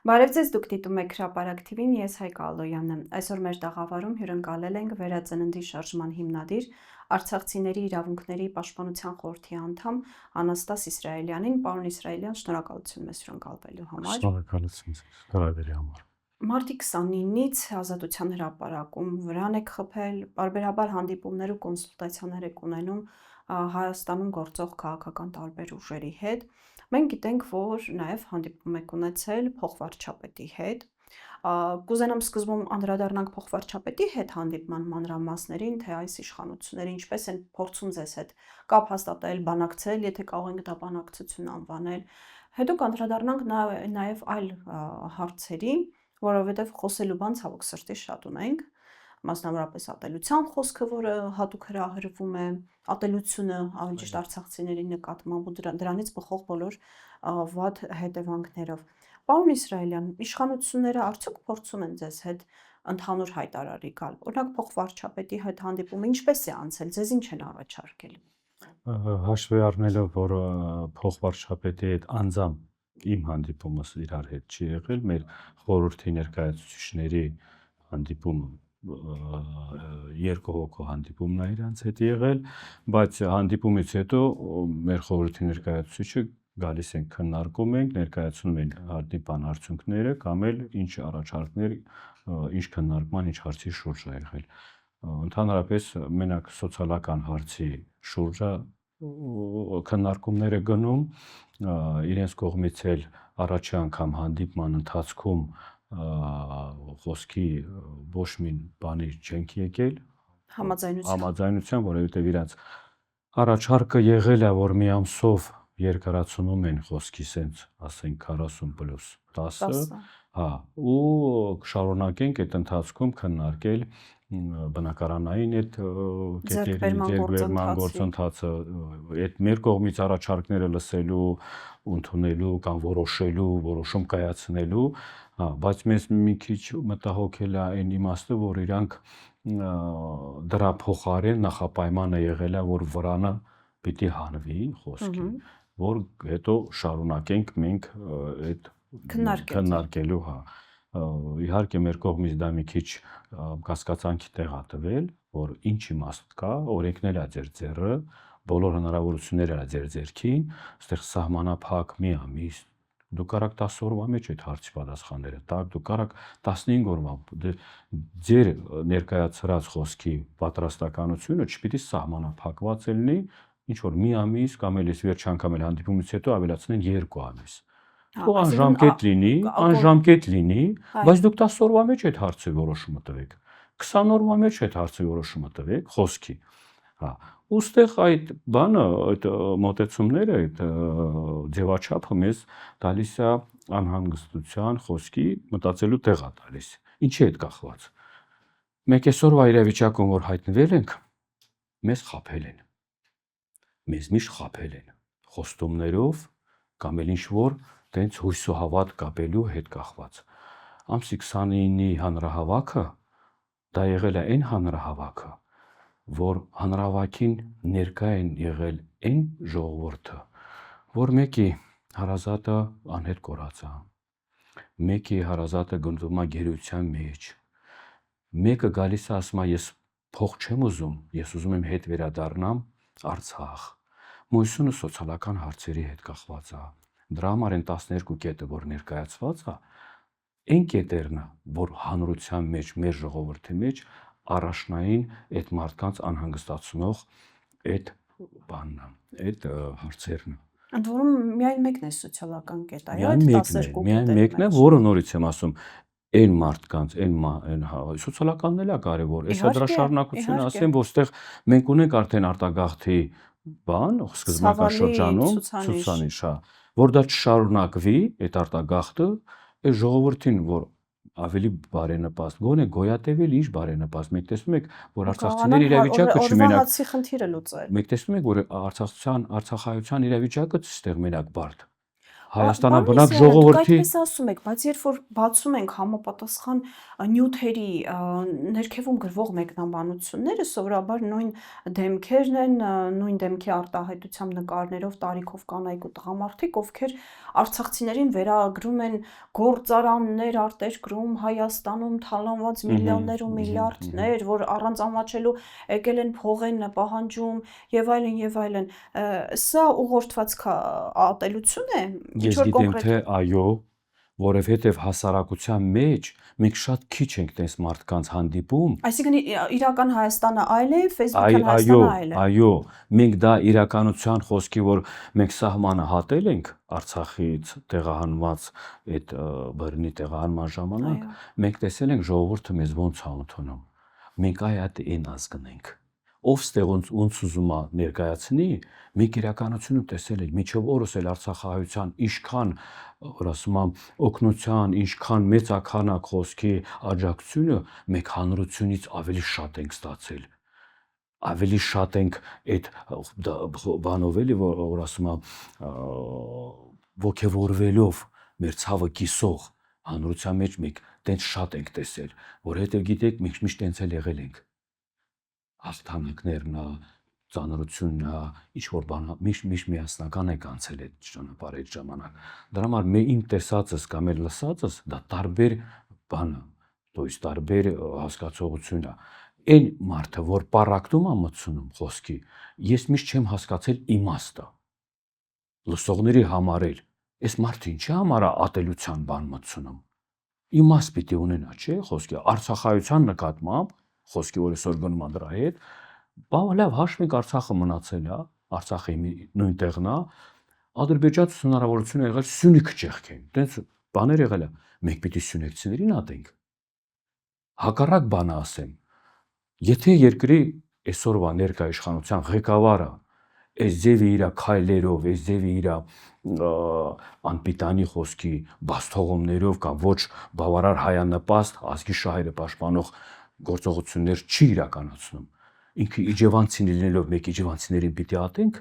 Բարև ձեզ, դուք դիտում եք Հրապարակ TV-ն, ես Հայկ Ալոյանն եմ։ Այսօր մեր տաղավարում հյուրընկալել ենք Վերածննդի շարժման հիմնադիր, Արցախցիների իրավունքների պաշտպանության խորհրդի անդամ Անաստաս Իսրայելյանին։ Պարոն Իսրայելյան, շնորհակալություն մեզ հյուրընկալվելու համար։ Շնորհակալություն հրավերի համար։ Մարտի 29-ից Ազատության հրապարակում վրան եք խփել, պարբերաբար հանդիպումներ ու կոնսուլտացիաներ եք ունենում Հայաստանում գործող քաղաքական տարբեր ուժերի հետ։ Մենք գիտենք, որ նաև հանդիպում եք ունեցել փոխվարչապետի հետ։ Կուզենամ սկզբում անդրադառնանք փոխվարչապետի հետ հանդիպման մանրամասներին, թե այս իշխանությունները ինչպես են փորձում ձեզ հետ կապ հաստատել, բանակցել, եթե կարող ենք դա բանակցություն անվանել։ Հետո կանդրադառնանք նաև այլ հարցերի, որովհետև խոսելու բան ցավոք սրտի շատ ունենք, մասնավորապես ատելության խոսքը, որը հատուկ հրահրվում է, ատելությունը ավելի ճիշտ արցախցիների նկատմամբ ու դրանից բխող բոլոր վատ հետևանքներով։ Պարոն Իսրայելյան, իշխանությունները արդյոք փորձում են ձեզ հետ ընդհանուր հայտարարի գալ։ Օրինակ փոխվարչապետի հետ հանդիպումը ինչպես է անցել, ձեզ ինչ են առաջարկել։ Հաշվի առնելով, որ փոխվարչապետի հետ անձամբ իմ հանդիպումս իրար հետ չի եղել, մեր խորհրդի ներկայացուցիչների հանդիպումը երկու հոգու հանդիպումն է իրանց հետ եղել, բայց հանդիպումից հետո մեր խորհրդի ներկայացուցիչը գալիս են քննարկում ենք, ներկայացնում են հանդիպան արդյունքները կամ էլ ինչ առաջարկներ, ինչ քննարկման, ինչ հարցի շուրջ է եղել։ Ընդհանրապես մենակ սոցիալական հարցի շուրջ քննարկումները գնում, իրենց կողմից էլ առաջի անգամ հանդիպման ընթացքում խոսքի ոչ մի բանի չենք եկել համաձայնության, որովհետև իրենց առաջարկը եղել է, որ մի ամսով երկարացնում են խոսքի սենց, ասենք 40+10, հա, ու շարունակենք այդ ընթացքում քննարկել բնակարանային այդ ձեռքբերման գործընթացը, այդ մեր կողմից առաջարկները լսելու, ընդունելու կամ որոշելու, որոշում կայացնելու, բայց մեզ մի քիչ մտահոգել է այն իմաստը, որ իրանք դրա փոխարեն նախապայմանը եղել է, որ վրանը պիտի հանվի խոսքի, որ հետո շարունակենք մենք այդ քննարկելու, հա։ Իհարկե մեր կողմից դա մի քիչ կասկածանքի տեղ է տվել, որ ինչ իմաստ կա, օրենքն է ձեր ձեռը, բոլոր հնարավորությունները ձեր ձեռքին, այստեղ սահմանափակ մի ամիս, դուք կարաք 10 օրվա մեջ այդ հարցի պատասխանները տաք, դուք կարաք 15 օրվա, ձեր ներկայացրած խոսքի պատրաստականությունը չպիտի սահմանափակված լինի, ինչ որ մի ամիս կամ էլ վերջ անգամ էլ հանդիպումից հետո ավելացնեն 2 ամիս։ Թող անժամկետ լինի, բայց դուք 10 օրվա մեջ այդ հարցի որոշումը տվեք, 20 օրվա մեջ այդ հարցի որոշումը տվեք խոսքի, հա։ Ուստեղ այդ բանը, այդ մոտեցումները, այդ ձևաչափը մեզ տալիս է անհանգստության, խոսքի մտածելու տեղ է տալիս։ Ինչի է կախված։ Մենք այսօրվա իրավիճակում որ հայտնվել ենք, մեզ խաբել են։ Մեզ միշտ խաբել են խոստումներով կամ էլ ինչ-որ տենց հույս ու հավատ կապելու հետ կախված։ Ամսի 29-ի հանրահավաքը դա եղել է այն հանրահավաքը, որ հանրահավաքին ներկա են եղել այն ժողովուրդը, որ մեկի հարազատը անհետ կորած է, մեկի հարազատը գտնվում է գերության մեջ, մեկը գալիս է ասում է ես փող չեմ ուզում, ես ուզում եմ հետ վերադառնամ Արցախ, մյուսը սոցիալական հարցերի հետ կախված է, դրա համար են 12 կետը, որ ներկայացված է, այն կետերն է, որ հանրության մեջ, մեր ժողովրդի մեջ առաջնային այդ մարդկանց անհանգստացնող այդ բանն է, այդ հարցերն է։ Ընդ որում միայն մեկն է սոցիալական կետ, այո, այդ 12 կետերն։ Միայն մեկն է, որը նորից եմ ասում, այն մարդկանց, այն սոցիալականն էլ է կարևոր, այսա դրա շարունակությունը ասեմ, որ այստեղ մենք ունենք արդեն արտագաղթի բան, սկզբնական շրջանում ցուցանիշ, որ դա չշարունակվի, այդ արտագաղթը, այս ժողովրդին, որ ավելի բարենպաստ, գոնե գոյատևել ինչ բարենպաստ, մենք տեսնում ենք, որ արցախցիների իրավիճակը չմենակ խնդիրը լուծել։ Մենք տեսնում ենք, որ արցախայության իրավիճակը ստեղ մենակ բարդ։ հայաստանաբնակ ժողովրդի այդպես ասում եք, բայց երբ որ բացում ենք համապատասխան նյութերի ներքևում գրվող մեկնաբանությունները, սովորաբար նույն դեմքերն են, նույն դեմքի արտահայտությամբ նկարներով տարիքով կանայք ու տղամարդիկ, ովքեր արցախցիներին վերագրում են գործարաններ արտերկրում, Հայաստանում թալանված միլիոններ ու միլիարդներ, որ առանց ամաչելու եկել են փող են պահանջում եւ այլն եւ այլն։ Սա ուղղորդված ատելություն է։ Ես գիտեմ, թե այո, որովհետև հասարակության մեջ մենք շատ քիչ ենք տես մարդկանց հանդիպում։ Այսինքն իրական Հայաստանը այլ է, Facebook-ն Հայաստանը այլ է։ Այո, մենք դա իրականության խոսքի, որ մենք սահմանը հատել ենք Արցախից տեղահանված այդ բռնի տեղահանման ժամանակ, մենք տեսել ենք ժողովուրդը մեզ ոնց է ընդունում։ Մենք այն ազգն ենք։ Ով ստեղոնց ոնց ուզում է ներկայացնի, մենք իրականությունում տեսել ենք, միջով օրս էլ արցախահայության ինչքան, որ ասում եմ, օգնության, ինչքան մեծաքանակ խոսքի աջակցությունը, մենք հանրությունից ավելի շատ ենք ստացել։ Ավելի շատ ենք այդ բանով էլի, որ ասում եմ, ոգևորվելով մեր ցավը կիսող հանրության մեջ մենք տենց շատ ենք տեսել, որովհետև գիտեք, մենք միշտ տենց էլ եղել ենք։ Հաղթանակներն է, ծանրությունն է, ինչ-որ բան, միշտ միասնական եք անցել այդ ճանապարհը այդ ժամանակ։ Դրա համար իմ տեսածս կամ էլ լսածս դա տարբեր բան է, то есть տարբեր հասկացողություն է։ Այն մարդը, որ պարակտում է մտցնում խոսքի, ես միշտ չեմ հասկացել իմաստը։ Լսողների համար էլ, այս մարդը ինչի համար է ատելության բան մտցնում։ Իմաստ պիտի ունենա, չէ՞, խոսքի արցախայության նկատմամբ խոսքի որ այսօր գնում է դրա հետ, բա լավ հաշվենք Արցախը մնացել է, Արցախի նույն տեղն է, ադրբեջանցի հնարավորություն է եղել Սյունիքը ճեղքեն, տենց բաներ եղել է, մենք պիտի սյունիքցիներին ատենք։ Հակառակ բանը ասեմ, եթե երկրի այսօրվա ներկա իշխանության ղեկավարը այս ձևի իր քայլերով, այս ձևի իր անպիտանի խոսքի բաստողումներով կամ ոչ բավարար հայանպաստ ազգի շահերը պաշտպանող գործողություններ չի իրականացնում, ինքը իջևանցին լինելով մեկ իջևանցիներին պիտի ատենք,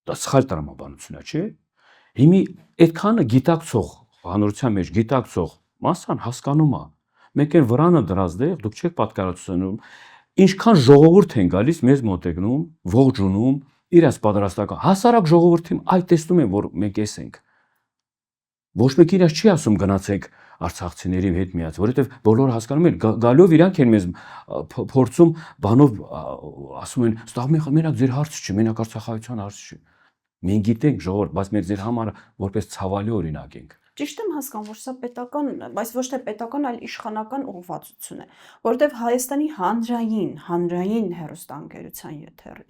դա սխալ տրամաբանություն է, չէ՞։ Հիմի այդքանը գիտակցող, հանրության մեջ գիտակցող մասսան հասկանում է, մենք այն վրանը դրած դեղ, դուք չեք պատկերացնում, ինչքան ժողովուրդ են գալիս մեզ մոտենում, ողջունում, իրաց պատրաստական, հասարակ ժողովրդին այդ տեսնում են, որ մենք էս ենք։ Ոչ մեկ իրաց չի ասում գնացեք արցախցիների հետ միած, որովհետև բոլորը հասկանում են, գալով իրանք են մեզ փորձում բանով ասում են, ստավ մենակ ձեր հարցը չի, մենակ արցախայության հարցը չի։ Մենք գիտենք ժողովուրդ, բայց մեր ձեր համար որպես ցավալի օրինակ ենք։ Ճիշտ եմ հասկանում, որ սա պետական, բայց ոչ թե պետական, այլ իշխանական ուղղվածություն է, որովհետև Հայաստանի հանրային հեռուստաընկերության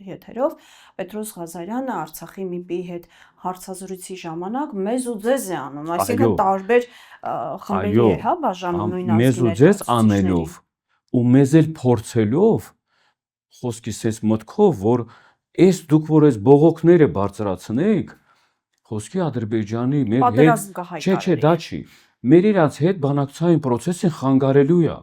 եթերով Պետրոս Ղազարյանը Արցախի ՄԻՊ-ի հետ հարցազրույցի ժամանակ մեզ ու ձեզ է անում, այսինքն տարբեր խմբերի է, հա, բաժանում նույն մեզ ու ձեզ անելով ու մեզ էլ փորձելով խոսքիս այս մտքով, որ այս դուք որ այս բողոքները բարձրացնեք խոսքի Ադրբեջանի մեր հետ, չէ, դա չի, մեր իրաց հետ բանակցային պրոցեսին խանգարելու է,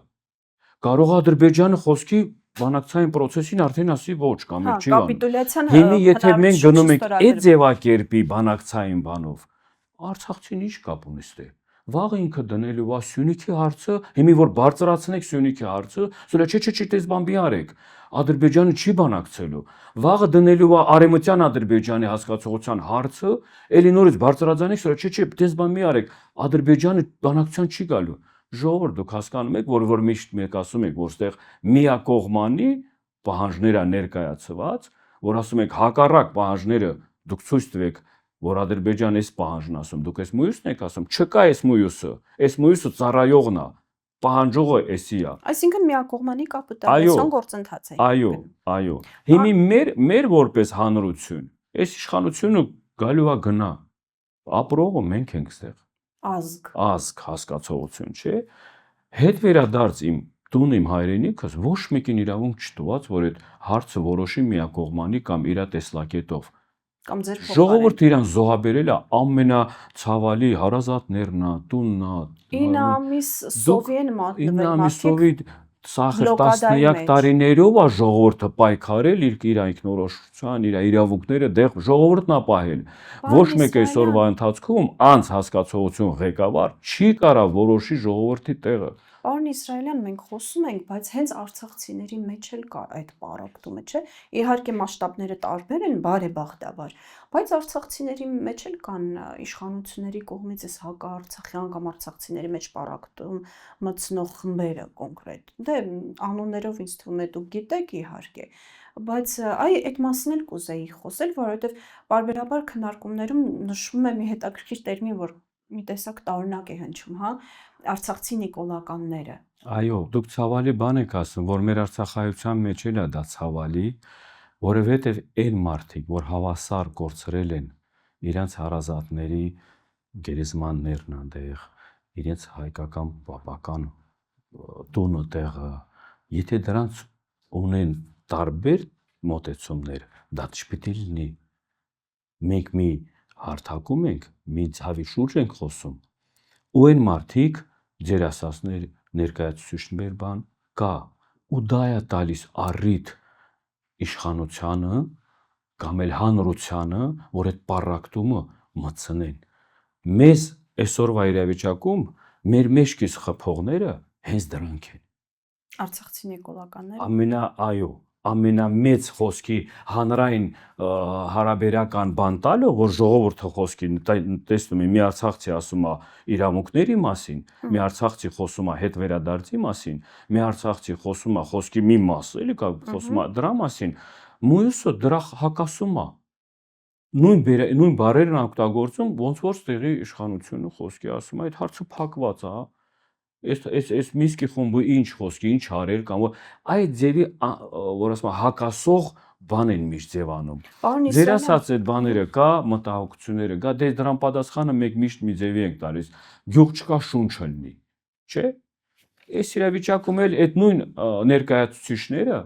կարող Ադրբեջանը խոսքի բանակցային պրոցեսին արդեն ասի ոչ կամ չի անում։ Հիմի եթե մենք գնում ենք այդ ձևակերպի բանակցային բանով, Արցախցին ինչ կապ ունի ստե։ Վաղը ինքը դնելու է Սյունիքի հարցը, հիմի որ բարձրացնեք Սյունիքի հարցը, սրա չէ, դες բան մի արեք։ Ադրբեջանը չի բանակցելու։ Վաղը դնելու է Արևմտյան Ադրբեջանի հասկացողության հարցը, էլի նորից բարձրացնեք, սրա չէ, դες բան մի արեք։ Ադրբեջանը բանակցության չի գալու։ Ժողովուրդ դուք հասկանում եք, որ միշտ մեկ ասում եք, որ ստեղ միակողմանի պահանջները ներկայացված, որ ասում եք հակառակ պահանջները դուք ցույց տվեք, որ Ադրբեջանը էս պահանջն ասում, դուք էս մյուսն եք ասում, չկա էս մյուսը ծառայողն է, պահանջողը էսի է։ Այսինքն միակողմանի կապիտալիզացիոն գործընթաց է։ Այո։ Հիմի մեր որպես հանրություն, այս իշխանությունը գալու է գնա, ապրողը մենք ենք ստեղ։ Ազգ հասկացողություն, չէ։ Հետ վերադարձ իմ տուն իմ հայրենիքս ոչ մեկին իրավունք չտված, որ այդ հարցը որոշի միակողմանի կամ իր տեսլակետով։ Ժողովուրդը իրան զոհաբերել է ամենացավալի հարազատներն է, տունն է։ 9 ամիս սովի են մատնվել մարդիկ։ սախր տասնյակ տարիներով է ժողովուրդը պայքարել իր ինքնորոշության, իր իրավունքները դեղ ժողովուրդն է պահել։ Ոչ մեկ այսօրվա ընթացքում անց հասկացողություն ղեկավար չի կարող որոշի ժողովրդի տեղը։ Պարոն Իսրայելյան, մենք խոսում ենք, բայց հենց արցախցիների մեջ էլ կա այդ պարակտումը, չէ՞։ Իհարկե մասշտաբները տարբեր են, բարեբախտաբար, բայց արցախցիների մեջ էլ կան իշխանությունների կողմից այս հակաարցախյան կամ արցախցիների մեջ պարակտում մտցնող խմբերը կոնկրետ։ Դե անուններով ինձ թվում է դուք գիտեք իհարկե, բայց այդ մասին էլ կուզեի խոսել, որովհետև պարբերաբար քննարկումներում նշվում է մի հետաքրքիր տերմին, որ մի տեսակ տարօրինակ է հնչում, հա, արցախցի նիկոլականները։ Այո, դուք ցավալի բան եք ասում, որ մեր արցախայության մեջ էլ է դա ցավալի, որովհետև այն մարդիկ, որ հավասար կորցրել են իրենց հարազատների գերեզմաններն այնտեղ, իրենց հայկական պապական տունը տեղը, եթե դրանց ունեն տարբեր մոտեցումներ, դա չպիտի լինի։ Մենք մի հարթակում ենք, մի ցավի շուրջ ենք խոսում, ու այն մարդիկ ձեր ասածներ ներկայացուցիչներ բան կա, ու դա է տալիս առիթ իշխանությանը կամ էլ հանրությանը, որ այդ պառակտումը մտցնեն։ Մեզ այսօրվա իրավիճակում մեր մեջքից խփողները հենց դրանք են։ Արցախցի նիկոլականները։ Այո, ամենամեծ խոսքի հանրային հարաբերական բան տալը, որ ժողովուրդը խոսքի տեսնում է, մի արցախցի ասում է իրավունքների մասին, մի արցախցի խոսում է հետ վերադարձի մասին, մի արցախցի խոսում է խոսքի մի մաս, էլի կա, խոսում է դրա մասին, մյուսը դրա հակասում է։ Նույն բառերն օգտագործում, ոնց որ ստեղի իշխանությունը խոսքի ասում է, այդ հարցը փակված է, հա։ Այս Միսկի խումբը ինչ խոսքի, ինչ արել կամ այդ ձևի, որ ասում հակասող բան են միշտ ձևանում։ Ձեր ասած այդ բաները կա, մտահոգությունները կա, դե դրան պատասխանը մենք միշտ մի ձևի ենք տալիս, գյուղ չկա շունչ լինի, չէ՞։ Այս իրավիճակում էլ այդ նույն ներկայացուցիչները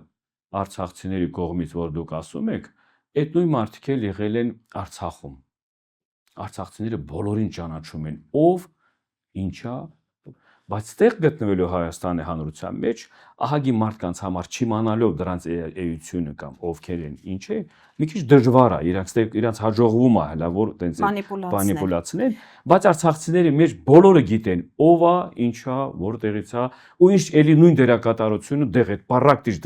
արցախցիների կողմից, որ դուք ասում եք, այդ նույն մարդիկ էլ եղել են Արցախում։ Արցախցիները բոլորին ճանաչում են, ով ինչա, բայց ստեղ գտնվելու Հայաստանի հանրության մեջ ահագի մարդկանց համար չիմանալով դրանց էությունը կամ ովքեր են, ինչ է, մի քիչ դժվար է, իրանց հաջողվում է հələ որ տենց մանիպուլացնել, բայց արցախցիների մեջ բոլորը գիտեն ով է, ինչա, որտեղից է, ու ինչ էլի նույն դերակատարությունը դեղ այդ պառակտիչ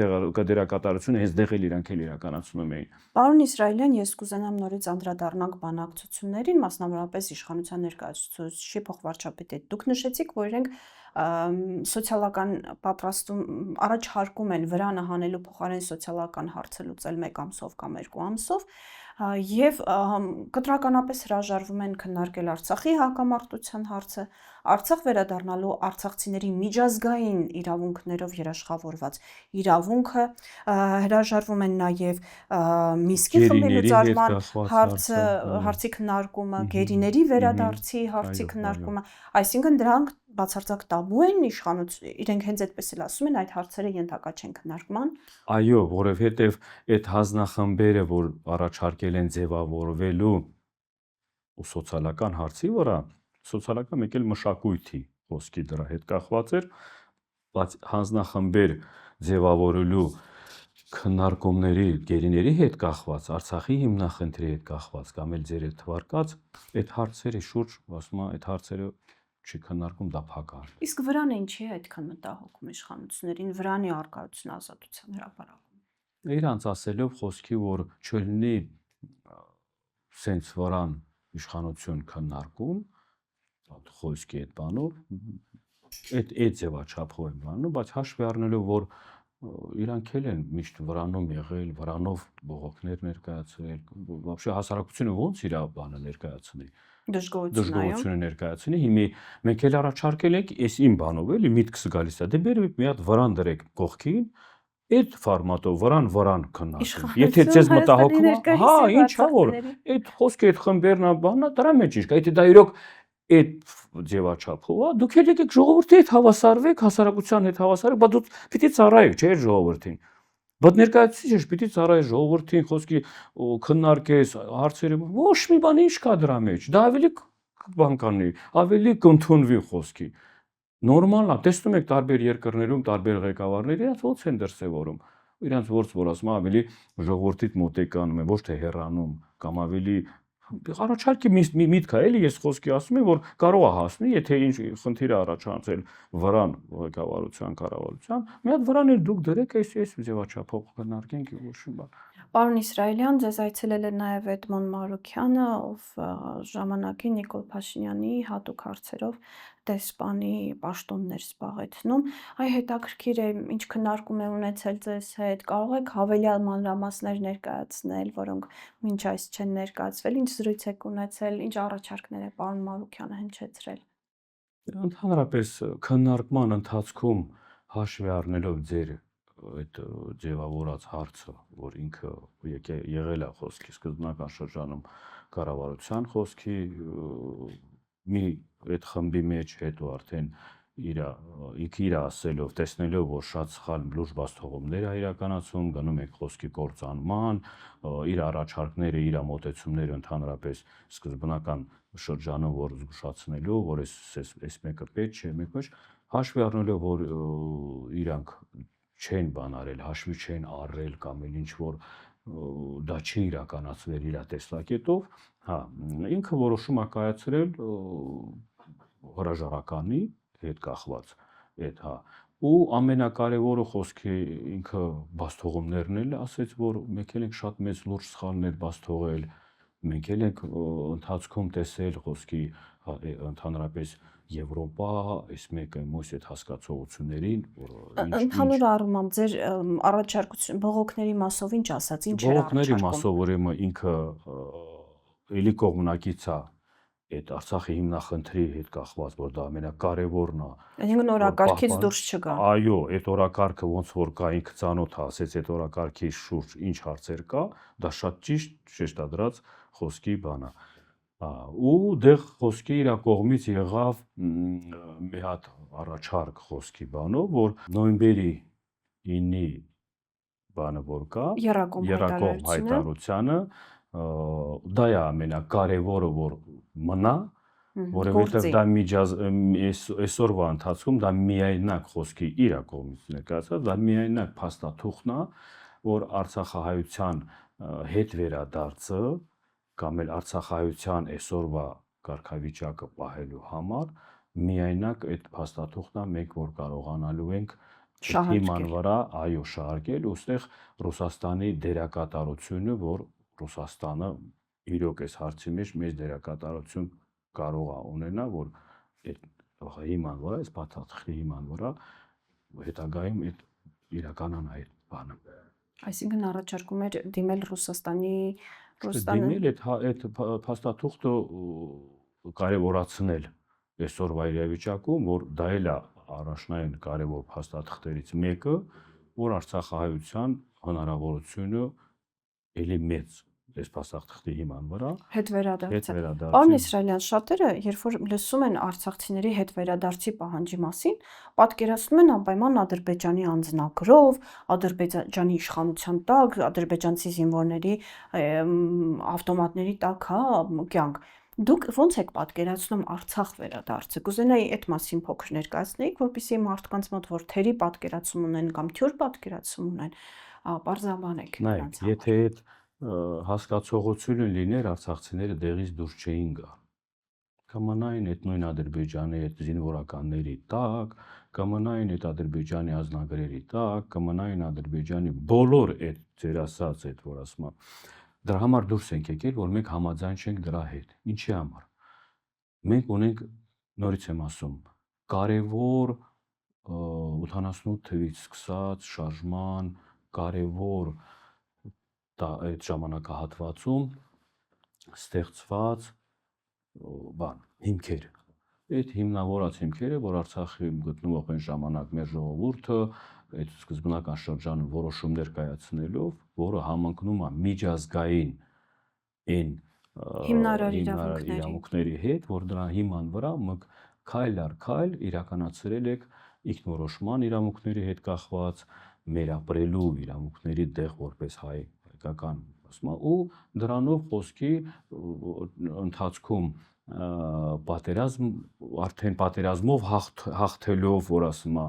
դերակատարությունը հենց դեղ էլ իրանք էլ իրականացնում էին։ Պարոն Իսրայելյան, ես կուզենամ նորից անդրադառնանք բանակցություններին, մասնավորապես իշխանության ներկայացուցիչի փոխվարչապետի։ Դուք նշեցիք, որ իրենք սոցիալական պատրաստում առաջարկում են վրանը հանելու փոխարեն սոցիալական հարցը լուծել 1 ամսով կամ 2 ամսով եւ կտրականապես հրաժարվում են քննարկել Արցախի հակամարտության հարցը, Արցախ վերադառնալու արցախցիների միջազգային իրավունքներով երաշխավորված իրավունքը, հրաժարվում են նաեւ Միսկի խմբի լուծարման հարցի քննարկումը, գերիների վերադարձի հարցի քննարկումը, այսինքն դրանք բացարձակ տաբու են իրենք հենց այդպես էլ ասում են այդ հարցերը ենթակա չեն քննարկման։ Այո, որովհետև այդ հանձնախմբերը, որ առաջարկել են ձևավորվելու ու սոցիալական հարցի վրա, սոցիալական մեկ էլ մշակույթի խոսքի դրա հետ կախված էր, բայց հանձնախմբեր ձևավորելու քննարկումների գերիների հետ կախված, Արցախի հիմնախնդրի հետ կախված կամ էլ ձեր հետ թվարկած, այդ հարցերի շուրջ, ասում եմ, այդ հարցերը չի քննարկում, դա փակ է։ Իսկ վրանը ինչի է այդքան մտահոգում իշխանություններին, վրանի առկայություն ազատության հրապարակում։ Իրանց ասելով խոսքի, որ չլինի սենց վրան իշխանություն քննարկում, խոսքի այդ բանով, այդ ձևաչափով են բանում, բայց հաշվի առնելով, որ իրանք էլ են միշտ վրանում եղել, վրանով բողոքներ ներկայացրել, вообще հասարակությունը ոնց իր բանը ներկայացնի։ Դժգոհությունը ներկայացնի, հիմա մենք էլ առաջարկել ենք, այս իմ բանով էլի միտքս գալիս է, դե բերեք մի հատ վրան դրեք կողքին, այդ ֆորմատով վրան քննարկենք։ Եթե ձեզ մտահոգում է, հա, ինչ ա որ, այդ խոսքը այդ խմբերն ա բանա, դրա մեջ ինչ կա, եթե դա իրոք այդ ձևաչափով է, դուք էլ եկեք ժողովրդի հետ հավասարվեք, հասարակության հետ հավասարեք, բայց դուք պիտի ծառայեք, չէ՞ ժողովրդին։ Բայց ներկայացուցիչը պիտի ծառայի ժողովրդին, խոսքի քննարկես հարցերը, ոչ մի բան ինչ կա դրա մեջ, դա ավելի բան կանի, ավելի կընդունվի խոսքի։ նորմալ է, տեսնում եք տարբեր երկրներում տարբեր ղեկավարներ իրաց ոնց են դրսևորում, իրանց ворց որ ասում ավելի ժողովրդից մոտեկանում են, ոչ թե հեռանում կամ ավելի առաջարկի միտք է, էլի ես խոսքի ասում եմ, որ կարող է հասնի, եթե ինչ խնդիր է առաջացել վրան ղեկավարության, կառավարության, մի հատ վրաներ դուք դրեք, այս ձևաչափով քննարկենք եւ ոչ մի բան։ Պարոն Իսրայելյան, ձեզ այցելել է նաև Էդմոն Մարուքյանը, ով ժամանակին Նիկոլ Փաշինյանի հատուկ հարցերով դեսպանի պաշտոններ զբաղեցնում։ Այ հետաքրքիր է, ինչ քննարկում է ունեցել ձեզ հետ, կարող եք հավելյալ մանրամասներ ներկայացնել, որոնք մինչ այս չեն ներկայացվել, ինչ զրույց եք ունեցել, ինչ առաջարկներ է պարոն Մարուքյանը հնչեցրել։ Ընդհանրապես քննարկման ընթացքում հաշվի առնելով ձեր այդ ձևավորած հարցը, որ ինքը եղել է խոսքի սկզբնական շրջանում կառավարության խոսքի մի այդ խմբի մեջ, հետո արդեն ինքը իր ասելով, տեսնելով, որ շատ սխալ լուրջ բացթողումներ է իրականացում, գնում եք խոսքի կործանման, իր առաջարկները, իր մոտեցումները ընդհանրապես սկզբնական շրջանում, որ զգուշացնելու, որ այս մեկը պետք չէ, մեկը ոչ, հաշվի առնելով, որ իրանք չեն բան արել, հաշվի չեն առել կամ ինչ որ դա չի իրականացվել իր տեսակետով, հա, ինքը որոշում է կայացրել հրաժարականի հետ կախված այդ, հա, ու ամենակարևորը խոսքի ինքը բացթողումներն էլ ասեց, որ մենք էլ ենք շատ մեծ լուրջ սխալներ բաց թողել, մենք էլ ենք ընթացքում տեսել խոսքի ընդհանրապես Եվրոպա, այս մեկը մոս այդ հասկացողություններին, ընդհանուր առմամբ ձեր առաջարկություն բողոքների մասով ինչ ասաց, ինչ էր բողոքների մասով ուրեմն ինքը էլի կողմնակից է այդ Արցախի հիմնախնդրի հետ կախված, որ դա ամենակարևորն է։ Այսինքն օրակարգից դուրս չգա։ Այո, այդ օրակարգը ոնց որ կա, ինքը ծանոթ է, ասեց այդ օրակարգի շուրջ ինչ հարցեր կա, դա շատ ճիշտ շեշտադրած խոսքի բան է։ Ու դեղ խոսքի իր կողմից եղավ մի հատ առաջարկ խոսքի բանով, որ նոյեմբերի 9-ի բանը որ կա, եռակողմ հայտարարությունը, դա է ամենակարևորը, որ մնա, որովհետև դա այսօրվա ընթացքում դա միայնակ խոսքի իր կողմից ներկայացած, դա միայնակ փաստաթուղթն է, որ արցախահայության հետ վերադարձը կամ էլ արցախահայության այսօրվա կարգավիճակը պահելու համար միայնակ այդ փաստաթուղթն է, մենք որ կարողանալու ենք հիման վրա, այո, շահարկել, ուստեղ Ռուսաստանի դերակատարությունը, որ Ռուսաստանը իրոք այս հարցի մեջ մեծ դերակատարություն կարող է ունենա, որ այդ հիման վրա, այս փաստաթղթի հիման վրա հետագայում այդ իրականանա այդ բանը։ Այսինքն առաջարկում էր դիմել Ռուսաստանի դիմել այդ փաստաթուղթը կարևորացնել այսօրվա իրավիճակում, որ դա էլ է առաջնային կարևոր փաստաթղթերից մեկը, որ արցախահայության հնարավորությունը էլի մեծ այս փաստաթղթի հիման վրա հետ վերադարձել։ Պարոն Իսրայելյան, շատերը, երբ որ լսում են արցախցիների հետ վերադարձի պահանջի մասին, պատկերացնում են անպայման Ադրբեջանի անձնագրով, Ադրբեջանի իշխանության տակ, ադրբեջանցի զինվորների ավտոմատների տակ, հա, կյանք։ Դուք ո՞նց եք պատկերացնում Արցախ վերադարձը։ Կուզենայի այդ մասին փոքր ներկայացնեիք, որպեսզի մարդկանց մոտ որ թերի պատկերացում ունեն կամ թյուր պատկերացում ունեն, պարզաբանեք նրանց։ Եթե այդ հասկացողությունը լիներ, արցախցիները դեղից դուրս չէին գա։ Կմնային այդ նույն Ադրբեջանի այդ զինվորականների տակ, կմնային այդ Ադրբեջանի ազնագրերի տակ, կմնային Ադրբեջանի բոլոր այդ ձեր ասած այդ որ ասում դրա համար դուրս ենք եկել, որ մենք համաձայն չենք դրա հետ։ Ինչի համար։ Մենք ունենք, նորից եմ ասում, կարևոր 88 թվից սկսած շարժման կարևոր այդ ժամանակահատվածում ստեղծված բան, հիմքեր։ Այդ հիմնավորած հիմքերը, որ Արցախում գտնվող այն ժամանակ մեր ժողովուրդը այդ սկզբնական շրջանում որոշումներ կայացնելով, որը համընկնում է միջազգային այն հիմնարար իրավունքների հետ, որ դրա հիման վրա մենք քայլ առ քայլ իրականացրել եք ինքնորոշման իրավունքների հետ կախված, մեր ապրելու իրավունքների դեղ որպես հայկական ասում ու դրանով խոսքի ընթացքում պատերազմ արդեն պատերազմով հաղթելով, որ ասում է,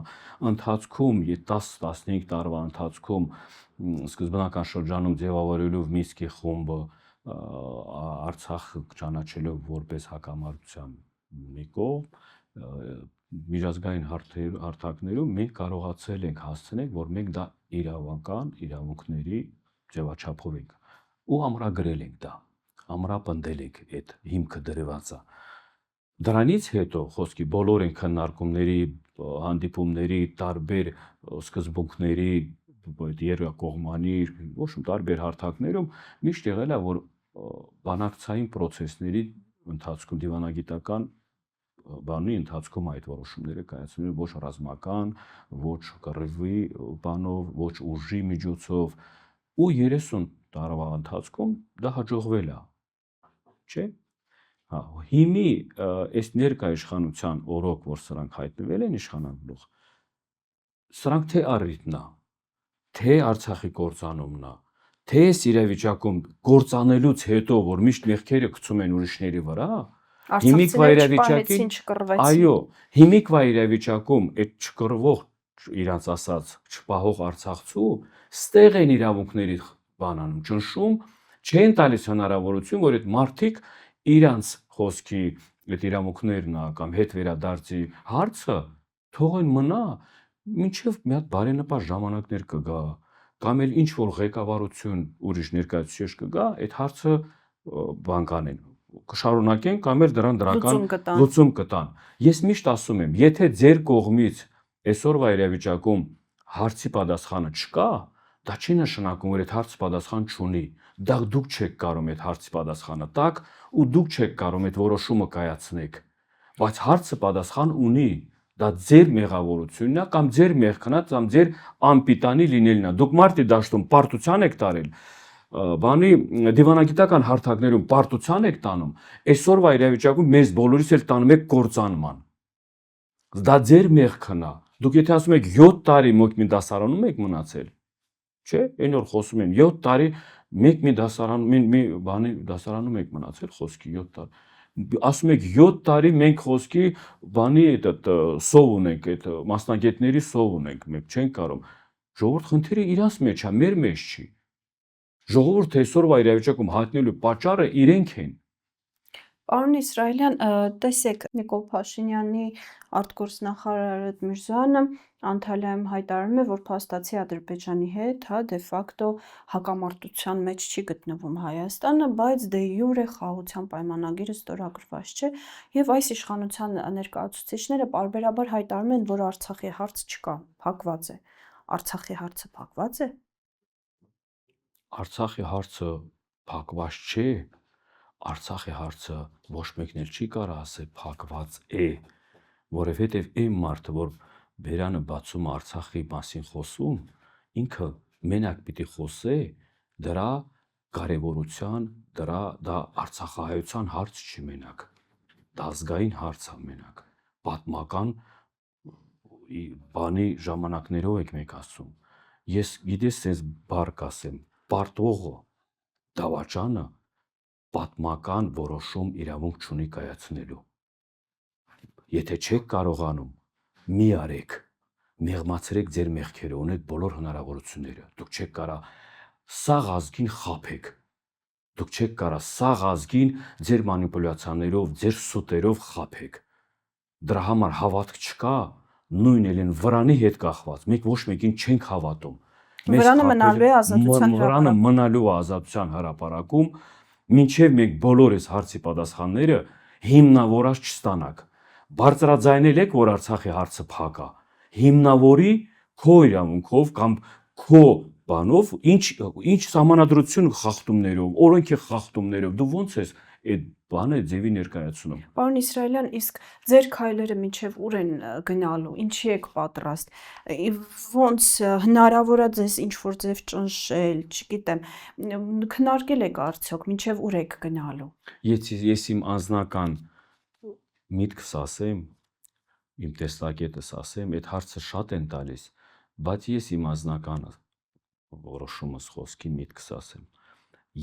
ընթացքում 10-15 տարվա ընթացքում սկզբնական շրջանում ձևավորելով Մինսկի խումբը Արցախը ճանաչելով որպես հակամարտության մի կողմ, միջազգային հարթակներում մենք կարողացել ենք հասցնել, որ մենք դա իրավական իրավունքների ձևաչափով ենք ու ամրագրել ենք դա, ամրապնդել ենք այդ հիմքը դրվածը։ Դրանից հետո խոսքի բոլոր են քննարկումների, հանդիպումների, տարբեր սկզբունքների, երկկողմանի, ոչ տարբեր հարթակներում միշտ եղել է, որ բանակցային process-ների ընթացքում դիվանագիտական բանի ընթացքում այդ որոշումները կայացնում ոչ ռազմական, ոչ կռվի բանով, ոչ ուժի միջոցով ու 30 տարվա ընթացքում դա հաջողվել է, չէ՞։ Հա, հիմի այս ներկա իշխանության օրոք, որ սրանք հայտնվել են իշխանանքով, սրանք թե առիթն է, թե Արցախի կործանումն է, թե այս իրավիճակում կործանելուց հետո, որ միշտ մեղքերը գցում են ուրիշների վրա, արցախցիները չպահեցին, չկռվեցին։ Այո, հիմիկվա իրավիճակում այդ չկռվող, իրանց ասած, չպահող արցախցու, ստեղ են իրավունքների բանանում ճնշում, չեն տալիս հնարավորություն, որ այդ մարդիկ իրանց խոսքի այդ իրավունքներն կամ հետ վերադարձի հարցը թողեն մնա, մինչև մի հատ բարենպաստ ժամանակներ կգա, կամ էլ ինչ որ ղեկավարություն ուրիշ ներկայացուցիչ կգա, այդ հարցը բան կանեն, կշարունակեն կամ էլ դրան դրական լուծում կտան։ Ես միշտ ասում եմ, եթե ձեր կողմից այսօրվա իրավիճակում հարցի պատասխանը չկա, դա չի նշանակում, որ այդ հարցը պատասխան չունի։ Դա դուք չեք կարող այդ հարցի պատասխանը տաք ու դուք չեք կարող այդ որոշումը կայացնեք։ Բայց հարցը պատասխան ունի, դա ձեր մեղավորությունն է կամ ձեր մեղքն է, կամ ձեր անպիտանի լինելն է։ Դուք մարտի դաշտում պարտության եք տարել, բանի դիվանագիտական հարթակներում պարտության եք տանում, այսօրվա իրավիճակում մեզ բոլորիս էլ տանում եք կործանման։ Դա ձեր մեղքն է։ Դուք եթե ասում եք 7 տարի մեկ մի դասարանում եք մնացել, չէ՞, այն որ խոսում են 7 տարի մեկ մի դասարանում, մի բանի դասարանում եք մնացել խոսքի 7 տարի։ Ասում եք 7 տարի մենք խոսքի բանի այդ սով ունենք, այդ մասնագետների սով ունենք, մենք չենք կարող։ Ժողովուրդ խնդիրը իրանց մեջ է, մեր մեջ չի։ Ժողովուրդը այսօրվա իրավիճակում հայտնելու պատճառը իրենք են։ Պարոն Իսրայելյան, տեսեք, Նիկոլ Փաշինյանի արտգործնախարար Արեդ Միրզոյանը Անտալիայում հայտարարում է, որ փաստացի Ադրբեջանի հետ, դե ֆակտո հակամարտության մեջ չի գտնվում Հայաստանը, բայց դե յուրե խաղաղության պայմանագիրը ստորագրված չէ, եւ այս իշխանության ներկայացուցիչները պարբերաբար հայտարարում են, որ Արցախի հարց չկա, փակված է։ Արցախի հարցը փակված է։ Արցախի հարցը փակված չէ։ Արցախի հարցը ոչ մեկն էլ չի կարող ասել փակված է, որովհետև այն մարդը, որ բերանը բացում Արցախի մասին խոսում, ինքը մենակ պիտի խոսե դրա կարևորության, դա արցախահայության հարց չի մենակ, դա ազգային հարց է մենակ, պատմական բանի ժամանակներով եք մենք ասում։ Ես գիտես sense բառ կասեմ, պարտողը, դավաճանը պատմական որոշում իրավունք չունի կայացնելու։ Եթե չեք կարողանում, մի արեք, մեղմացրեք ձեր մեղքերը, ունեք բոլոր հնարավորությունները, դուք չեք կարող սաղ ազգին խաբեք, դուք չեք կարող սաղ ազգին ձեր մանիպուլյացիաներով, ձեր սուտերով խաբեք։ Դրա համար հավատք չկա, նույն էլ վրանի հետ կախված, մենք ոչ մեկին չենք հավատում։ Վրանը մնալու է ազատության հրապարակում։ Վրանը մնալու է ազատության հրապարակում, մինչև մենք բոլոր այս հարցի պատասխանները հիմնավորած չստանանք։ Բարձրաձայնել եք, որ Արցախի հարցը փակ է։ Հիմնավորի քո իրավունքով կամ քո բանով, ինչ սահմանադրություն խախտումներով, օրենքի խախտումներով, դու ոնց ես այդ բանը ձևի ներկայացնում։ Պարոն Իսրայելյան, իսկ ձեր քայլերը մինչև ուր են գնալու, ինչի եք պատրաստ, ոնց հնարավոր է ձեզ ինչ-որ ձև ճնշել, չգիտեմ, քննարկել եք արդյոք, մինչև ուր եք գնալու։ Ես իմ անձնական միտքս ասեմ, իմ տեսակետս ասեմ, այդ հարցը շատ են տալիս, բայց ես իմ անձնական որոշումս խոսքի միտքս ասեմ։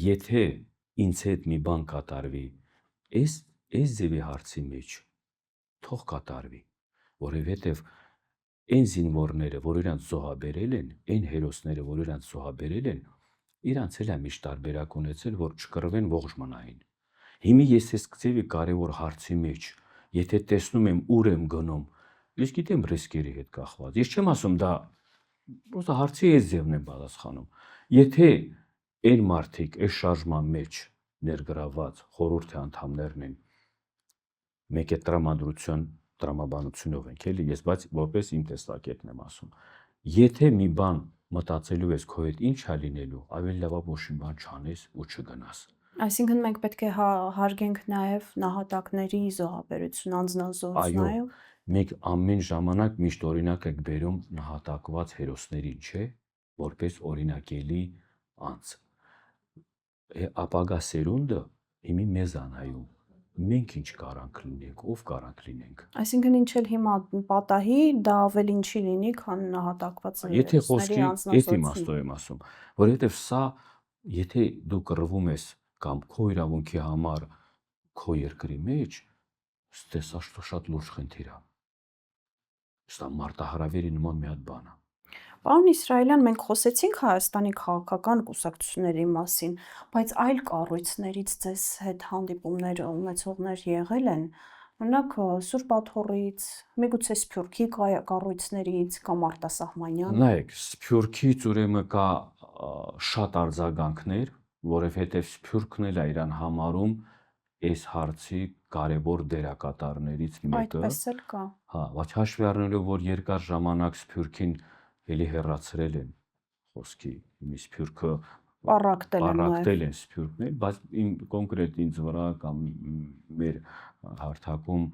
Եթե ինձ հետ մի բան կատարվի այս այս ձևի հարցի մեջ թող կատարվի, որովհետև այն զինվորները, որ իրանց զոհաբերել են, այն հերոսները, որ իրանց զոհաբերել են, իրանց էլ է միշտ տարբերակ ունեցել, որ չկռվեն, ողջ մնային։ Հիմա ես այս ձևի կարևոր հարցի մեջ, եթե տեսնում եմ ուր եմ գնում, ես գիտեմ ռիսկերի հետ կախված։ Ես չեմ ասում դա պրոստը հարցի այս ձևն եմ պատասխանում։ Եթե այն մարդիկ այս շարժման մեջ ներգրաված խորհրդի անդամներն են, մեկ է տրամաբանությունով ենք էլի, ես բայց որպես իմ տեսակետն եմ ասում։ Եթե մի բան մտածելու ես քո հետ ինչ է լինելու, ավելի լավ է ոչ մի բան չանես ու չգնաս։ Այսինքն մենք պետք է հարգենք նաև նահատակների զոհաբերություն, անձնազոհություն, այո։ Մենք ամեն ժամանակ միշտ օրինակ եք բերում նահատակված հերոսներին, չէ՞, որպես օրինակելի անձ։ Ապագա սերունդը հիմի մեզ անայում։ Մենք ինչ կարանք լինենք, ով կարանք լինենք։ Այսինքն ինչ էլ հիմա պատահի, դա ավելին չի լինի, քան նահատակված Եթե խոսքի այդ իմաստով եմ ասում, որովհետև սա, եթե դու կռվում ես կամ քո իրավունքի համար քո երկրի մեջ, սա շատ լուրջ խնդիր է։ Սա մարտահրավերի նման մի հատ բան է։ Պարոն Իսրայելյան, մենք խոսեցինք Հայաստանի քաղաքական կուսակցությունների մասին, բայց այլ կառույցներից ձեզ հետ հանդիպումներ ունեցողներ եղել են, օրինակ Սուրբ Աթոռից, միգուցե Սփյուռքի կառույցներից կամ արտասահմանյան։ Նայեք, Սփյուռքից ուրեմն կա շատ արձագանքներ, որովհետև Սփյուռքն էլ է իրան համարում այս հարցի կարևոր դերակատարներից մեկը։ Այդպես էլ կա։ Հա, բայց հաշվի առնելով, որ երկար ժամանակ Սփյուռքին էլի հեռացրել են խոսքի, իմի Սփյուռքը պարակտել են Սփյուռքն, բայց կոնկրետ ինձ վրա կամ մեր հարթակում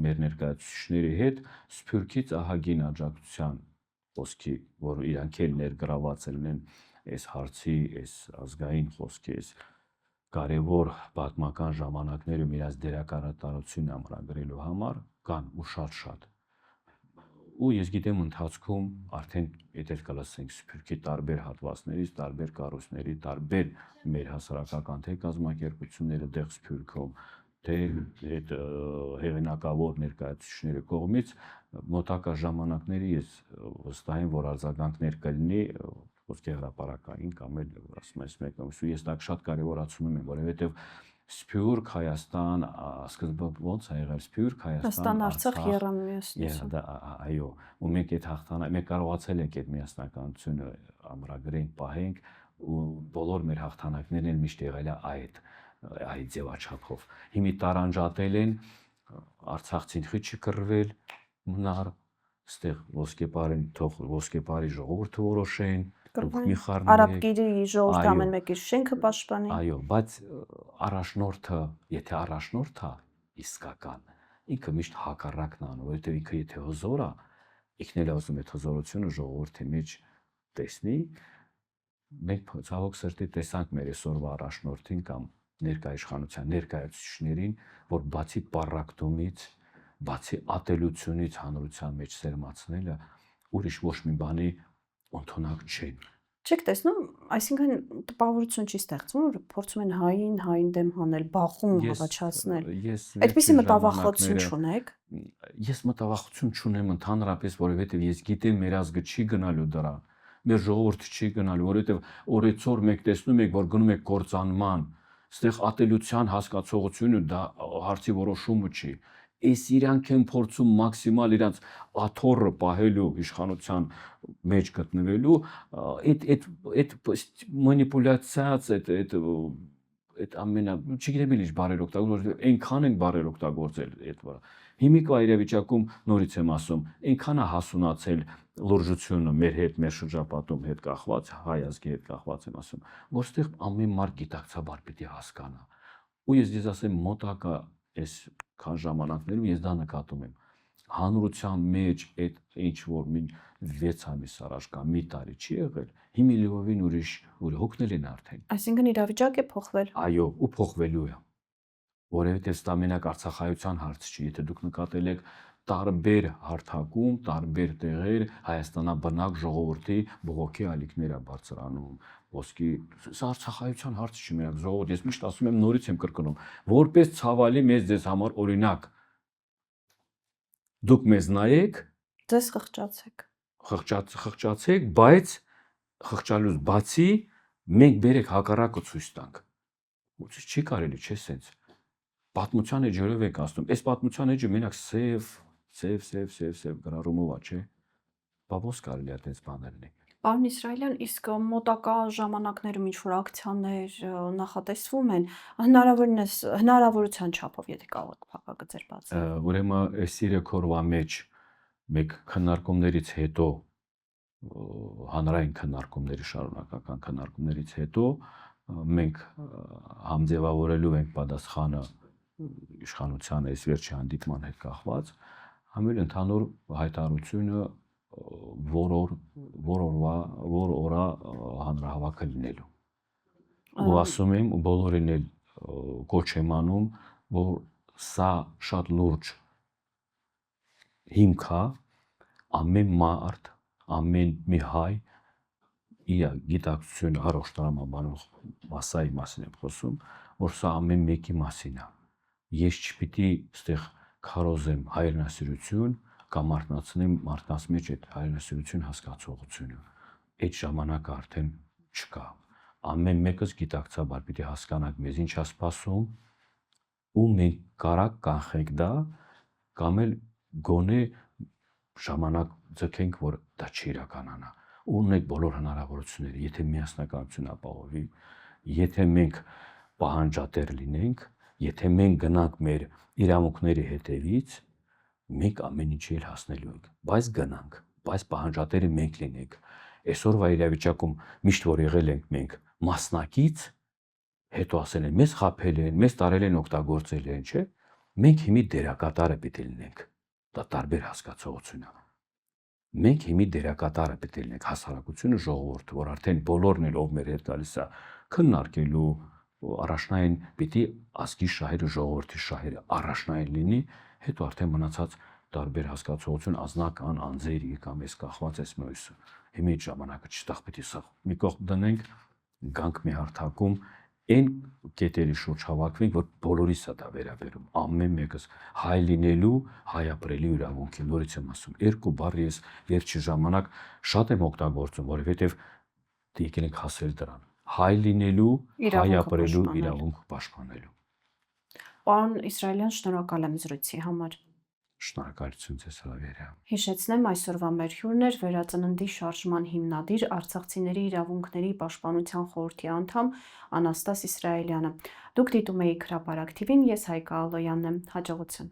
մեր ներկայացուցիչների հետ Սփյուռքից ահագին աջակցության խոսքի, որ իրանք էլ ներգրաված են այս հարցի, այս ազգային խոսքի, այս կարևոր պատմական ժամանակներում իրաց դերակատարությունն ամրագրելու համար կան ու շատ։ Ու ես գիտեմ ընթացքում արդեն եթե կլսենք Սփյուռքի տարբեր հատվածներից, տարբեր կառույցների, տարբեր մեր հասարակական թե կազմակերպությունները դեղ Սփյուռքում, թե այդ հեղինակավոր ներկայացուցիչների կողմից մոտակա ժամանակների ես վստահ եմ, որ արձագանքներ կլինի խոսքի հրապարակային կամ էլ ասում ես մեկը, ես դա շատ կարևորացնում եմ, որովհետև Սփյուռք, Հայաստան, սկզբը ոնց է եղել Սփյուռք, Հայաստան, Արցախ, Եռամիությունություն։ Այո, ու մենք այդ հաղթանակ, մենք կարողացել ենք այդ միասնականությունը ամրագրենք, պահենք ու բոլոր մեր հաղթանակներն էլ միշտ եղել է այդ ձևաչափով։ Հիմա տարանջատել են, արցախցին խի չկռվել, մնար, ստեղ ոսկեպարին թող ոսկեպարի ժողովուրդը որոշեն, դուք մի խառնեք։ Արաբկիրի ժողովուրդը ամեն մեկի շենքը պաշտպանի։ Այո, բայց առաջնորդը, եթե առաջնորդ է իսկական, ինքը միշտ հակառակն անում, որովհետև ինքը եթե հզոր է, ինքն էլ ուզում է հզորությունը ժողովրդի մեջ տեսնի։ Մենք ցավոք սրտի տեսանք մեր այսօրվա առաջնորդին կամ ներկայ իշխանության ներկայացուցիչներին, որ բացի պառակտումից, բացի ատելությունից հանրության մեջ սերմացնելը, ուրիշ ոչ մի բանի ընդունակ չեն։ Չեք տեսնում, այսինքն տպավորություն չի ստեղծվում, որ փորձում են հային դեմ հանել, բախում առաջացնել։ Այդպիսի մտավախություն չունեք։ Ես մտավախություն չունեմ ընդհանրապես, որովհետև ես գիտեմ մեր ազգը չի գնալու դրան, մեր ժողովուրդը չի գնալու, որովհետև օրեցօր մեկ տեսնում եք, որ գնում եք կործանման, այստեղ ատելության հասկացողությունը դա հարցի որոշումը չի։ Այս իրանք են փորձում մաքսիմալ իրանց աթոռը պահելու իշխանության մեջ գտնվելու, այդ մանիպուլյացիաց, այդ ամենա, չգիտեմ ինչ բարեր օգտագործել, այնքան են բարեր օգտագործել այդ վրա։ Հիմիկվա իրավիճակում նորից եմ ասում, այնքան է հասունացել լուրջությունը մեր հետ, մեր շրջապատում հետ կախված, հայ ազգի հետ կախված եմ ասում, որ ստեղ ամեն մարդ գիտակցաբար պիտի հասկանա։ Ու ես ասեմ մոտակա այս քան ժամանակներում ես դա նկատում եմ։ Հանրության մեջ այդ ինչ որ մի 6 ամիս առաջ կամ մի տարի չի եղել, հիմա լիովին ուրիշ հոգնել են արդեն։ Այսինքն իրավիճակ է փոխվել։ Այո, ու փոխվելու է։ Որովհետև դա մենակ արցախայության հարց չի, եթե դուք նկատել եք տարբեր հարթակում, տարբեր տեղեր Հայաստանաբնակ ժողովրդի բողոքի ալիքներ է բարձրանում, ոսկի արցախայության հարցը չի մենակ ժողովուրդ, ես միշտ ասում եմ, նորից եմ կրկնում, որպես ցավալի մեզ ձեզ համար օրինակ դուք մեզ նայեք, ձեզ խղճացեք, բայց խղճալուց բացի մենք բերեք հակառակը ցույց տանք։ Ուցից չի կարելի, չէ՞ սենց։ Պատմության էջերով եք ասում, այս պատմության էջը մենակ սև գրառումով է, չէ՞։ Բա ո՞ս կարելի է այդպես բաներ լինի։ Պարոն Իսրայելյան, իսկ մոտակա ժամանակներում ինչ-որ ակցիաներ նախատեսվում են, հնարավորության չափով, եթե կարող եք փակագծեր բացել։ Ուրեմն այս 3 օրվա մեջ մեկ քննարկումներից հետո, հանրային քննարկումների շարունակական քննարկումներից հետո մենք համձևավորելու ենք պատասխանը իշխանության այս վերջի հանդիպման հետ կախված, համել ընդհանուր հայտարարությունը որ օրա հանրահավաքը լինելու։ Ու ասում եմ, ու բոլորին էլ կոչ եմ անում, որ սա շատ լուրջ հիմք է, ամեն մարդ, ամեն մի հայ իր գիտակցությունը առողջ տրամաբանող մասայի մասին եմ խոսում, որ սա ամեն մեկի մասին է։ Ես չպիտի այդտեղ քարոզեմ հայրենասիրություն կամ արտնացնեմ մարդկանց մեջ այդ հայրենասիրություն հասկացողությունը։ Այդ ժամանակը արդեն չկա։ Ամեն մեկս գիտակցաբար պիտի հասկանանք մեզ ինչ է սպասում ու մենք կարակ կանխենք դա կամ էլ գոնե ժամանակ ձգենք, որ դա չիրականանա։ Ունենք բոլոր հնարավորությունները, եթե միասնականություն ապահովի, եթե մենք պահանջատեր լինենք, եթե մենք գնանք մեր իրավունքների հետևից, մենք ամեն ինչի էլ հասնելու ենք, բայց գնանք, բայց պահանջատերը մենք լինենք։ Այսօրվա իրավիճակում միշտ որ եղել ենք մենք մասնակից, հետո ասել են մեզ խաբել են, մեզ տարել են օգտագործել են, չէ՞։ Մենք հիմի դերակատարը պիտի լինենք։ Դա տարբեր հասկացողություն է։ Մենք հիմի դերակատարը պիտի լինենք, հասարակությունը, ժողովուրդը, որ արդեն բոլորն էլ ով մեր հետ գալիս է քննարկելու, առաջնային պիտի ազգի շահերը, ժողովրդի շահերը առաջնային լինի, հետո արդեն մնացած տարբեր հասկացողություն, անձնական, անձերի կամ էս կախված էս մյուսը։ Հիմա այդ ժամանակը չտախ պիտի սա մի կողմ դնենք, գանք մի հարթակում, այն կետերի շուրջ հավաքվենք, որ բոլորիս է դա վերաբերում, ամեն մեկս հայ լինելու, հայապրելու իրավունքի, նորից եմ ասում, երկու բառ ես վերջի ժամանակ շատ եմ օգտագործում, որովհետև եկել ենք հասել դրան, հայ լինելու, հայապրելու իրավունք պաշտպանելու։ Պարոն Իսրայելյան, շնորհակալ եմ զրույցի համար։ Շնորհակալություն ձեզ հրավերի համար։ Հիշեցնեմ, այսօրվա մեր հյուրն էր Վերածննդի շարժման հիմնադիր, արցախցիների իրավունքների պաշտպանության խորհրդի անդամ Անաստաս Իսրայելյանը։ Դուք դիտում եք Հրապարակ TV-ն, ես Հայկա Ալոյանն եմ, հաջողություն։